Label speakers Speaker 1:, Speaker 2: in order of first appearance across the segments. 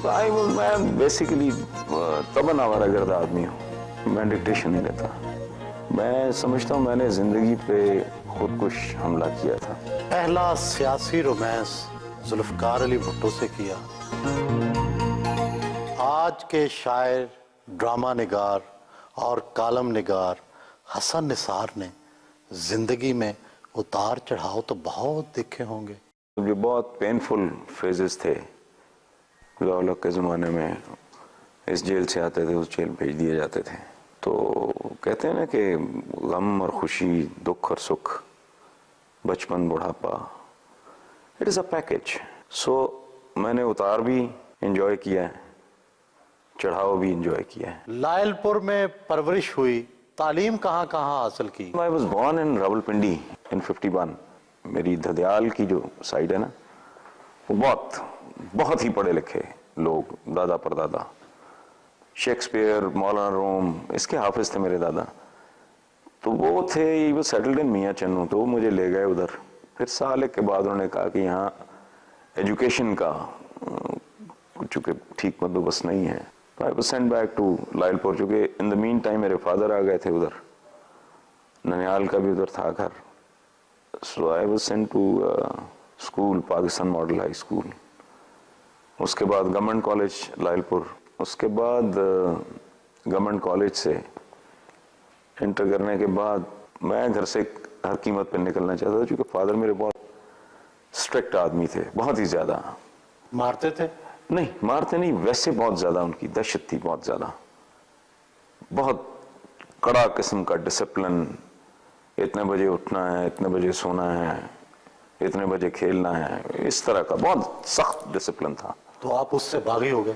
Speaker 1: میں بیسیکلی طبعاً آوارہ گرد آدمی ہوں، میں ڈکٹیشن نہیں لیتا. میں سمجھتا ہوں میں نے زندگی پہ خودکش حملہ کیا تھا.
Speaker 2: پہلا سیاسی رومانس ذوالفقار علی بھٹو سے کیا. آج کے شاعر، ڈرامہ نگار اور کالم نگار حسن نثار نے زندگی میں اتار چڑھاؤ تو بہت دیکھے ہوں گے.
Speaker 1: جو بہت پینفل فیزز تھے لاہور کے زمانے میں، اس جیل سے آتے تھے اس جیل بھیج دیے جاتے تھے. تو کہتے ہیں نا کہ غم اور خوشی، دکھ اور سکھ، بچپن بڑھاپا، اٹ از اے پیکج. سو میں نے اتار بھی انجوائے کیا ہے، چڑھاؤ بھی انجوائے کیا ہے.
Speaker 2: لائل پور میں پرورش ہوئی، تعلیم کہاں کہاں حاصل کی؟
Speaker 1: I was born in Rawalpindi in 51. میری دھدیال کی جو سائڈ ہے نا، وہ بہت ہی پڑھے لکھے لوگ، دادا پردادا شیکسپیئر، مولانا روم، اس کے حافظ تھے میرے دادا. تو وہ تھے وہ سیٹلڈ ان میاں چنو، تو وہ مجھے لے گئے ادھر. پھر سال ایک کے بعد انہوں نے کہا کہ یہاں ایجوکیشن کا چونکہ ٹھیک بندوبست نہیں ہے. I was sent back to loyal پور، چونکہ ان دا مین ٹائم میرے فادر آ گئے تھے ادھر، ننیال کا بھی ادھر تھا گھر. So I was sent to school, Pakistan model high school. اس کے بعد گورنمنٹ کالج لائل پور. اس کے بعد گورنمنٹ کالج سے انٹر کرنے کے بعد میں گھر سے ہر قیمت پہ نکلنا چاہتا تھا، چونکہ فادر میرے بہت اسٹرکٹ آدمی تھے، بہت ہی زیادہ.
Speaker 2: مارتے تھے؟
Speaker 1: نہیں مارتے نہیں، ویسے بہت زیادہ ان کی دہشت تھی، بہت زیادہ، بہت کڑا قسم کا ڈسپلن. اتنے بجے اٹھنا ہے، اتنے بجے سونا ہے، اتنے بجے کھیلنا ہے، اس طرح کا بہت سخت ڈسپلن تھا.
Speaker 2: تو آپ اس سے باغی ہو گئے؟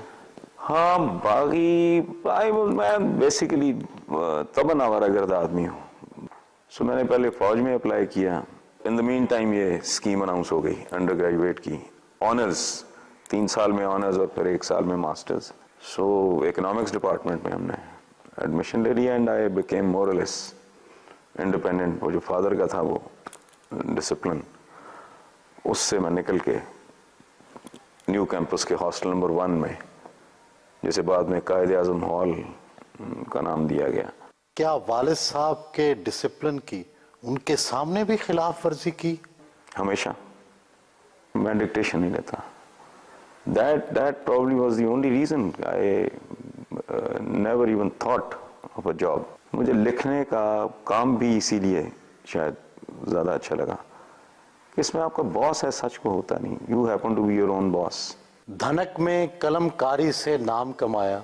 Speaker 1: ہاں باغی، میں بیسیکلی طبعاً آوارہ گرد آدمی ہوں. سو میں نے پہلے فوج میں اپلائی کیا. ان دا مین ٹائم یہ اسکیم اناؤنس ہو گئی انڈر گریجویٹ کی، آنرز 3 سال میں آنرز اور پھر 1 سال میں ماسٹرز. سو اکنامکس ڈپارٹمنٹ میں ہم نے ایڈمیشن لے لیا اینڈ آئی بیکیم مور اور لیس انڈیپینڈنٹ. وہ جو فادر کا تھا وہ ڈسپلن، اس سے میں نکل کے نیو کیمپس کے ہاسٹل نمبر 1 میں، جسے بعد میں قائد اعظم ہال کا نام دیا گیا.
Speaker 2: کیا والد صاحب کے ڈسپلن کی ان کے سامنے بھی خلاف ورزی کی؟
Speaker 1: ہمیشہ. میں ڈکٹیشن نہیں لیتا. That probably was the only reason I never even thought of a job. مجھے لکھنے کا کام بھی اسی لیے شاید زیادہ اچھا لگا کہ اس میں آپ کا باس ہے سچ کو ہوتا نہیں. You happen to be your own boss.
Speaker 2: دھنک میں قلم کاری سے نام کمایا،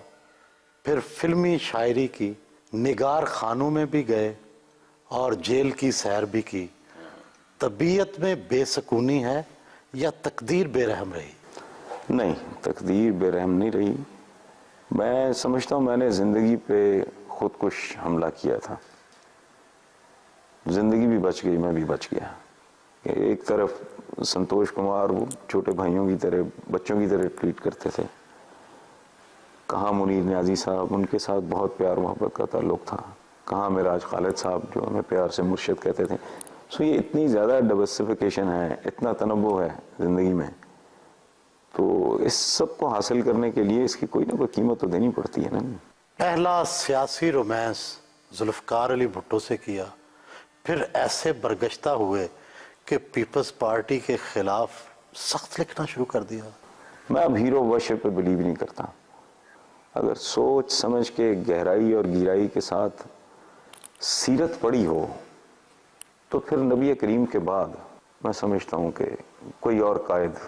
Speaker 2: پھر فلمی شاعری کی، نگار خانوں میں بھی گئے اور جیل کی سیر بھی کی. طبیعت میں بے سکونی ہے یا تقدیر بے رحم رہی؟
Speaker 1: نہیں، تقدیر بے رحم نہیں رہی. میں سمجھتا ہوں میں نے زندگی پہ خودکش حملہ کیا تھا. زندگی بھی بچ گئی، میں بھی بچ گیا. ایک طرف سنتوش کمار وہ چھوٹے بھائیوں کی طرح، بچوں کی طرح ٹریٹ کرتے تھے. کہاں منیر نیازی صاحب، ان کے ساتھ بہت پیار محبت کا تعلق تھا. کہاں معراج خالد صاحب جو ہمیں پیار سے مرشد کہتے تھے. سو یہ اتنی زیادہ ڈائورسفیکیشن ہے، اتنا تنوع ہے زندگی میں، تو اس سب کو حاصل کرنے کے لیے اس کی کوئی نہ کوئی قیمت تو دینی پڑتی ہے نا.
Speaker 2: پہلا سیاسی رومانس ذوالفقار علی بھٹو سے کیا، پھر ایسے برگشتہ ہوئے کہ پیپلز پارٹی کے خلاف سخت لکھنا شروع کر دیا.
Speaker 1: میں اب ہیرو ورشپ پہ بلیو نہیں کرتا. اگر سوچ سمجھ کے گہرائی اور گہرائی کے ساتھ سیرت پڑھی ہو تو پھر نبی کریم کے بعد میں سمجھتا ہوں کہ کوئی اور قائد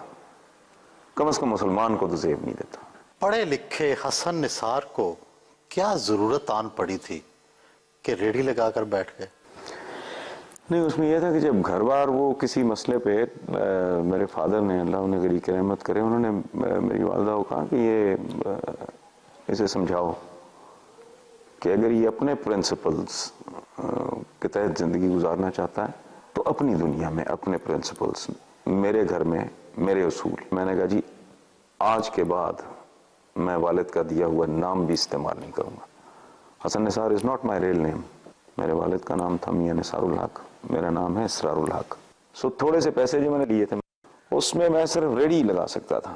Speaker 1: کم از کم مسلمان کو تو زیب نہیں دیتا.
Speaker 2: پڑھے لکھے حسن نثار کو کیا ضرورت آن پڑی تھی کہ ریڑھی لگا کر بیٹھ گئے؟
Speaker 1: نہیں، اس میں یہ تھا کہ جب گھر بار وہ کسی مسئلے پہ میرے فادر نے، اللہ انہیں غریق کی رحمت کرے، انہوں نے میری والدہ کو کہا کہ یہ اسے سمجھاؤ کہ اگر یہ اپنے پرنسپلز کے تحت زندگی گزارنا چاہتا ہے تو اپنی دنیا میں اپنے پرنسپلز، میرے گھر میں میرے اصول. میں نے کہا جی آج کے بعد میں والد کا دیا ہوا نام بھی استعمال نہیں کروں گا. حسن نثار is not my real name. میرے والد کا نام تھا میاں نثار الحق، میرا نام ہے اسرار الحق. سو تھوڑے سے پیسے جو میں نے لیے تھے اس میں میں صرف ریڑھی لگا سکتا تھا.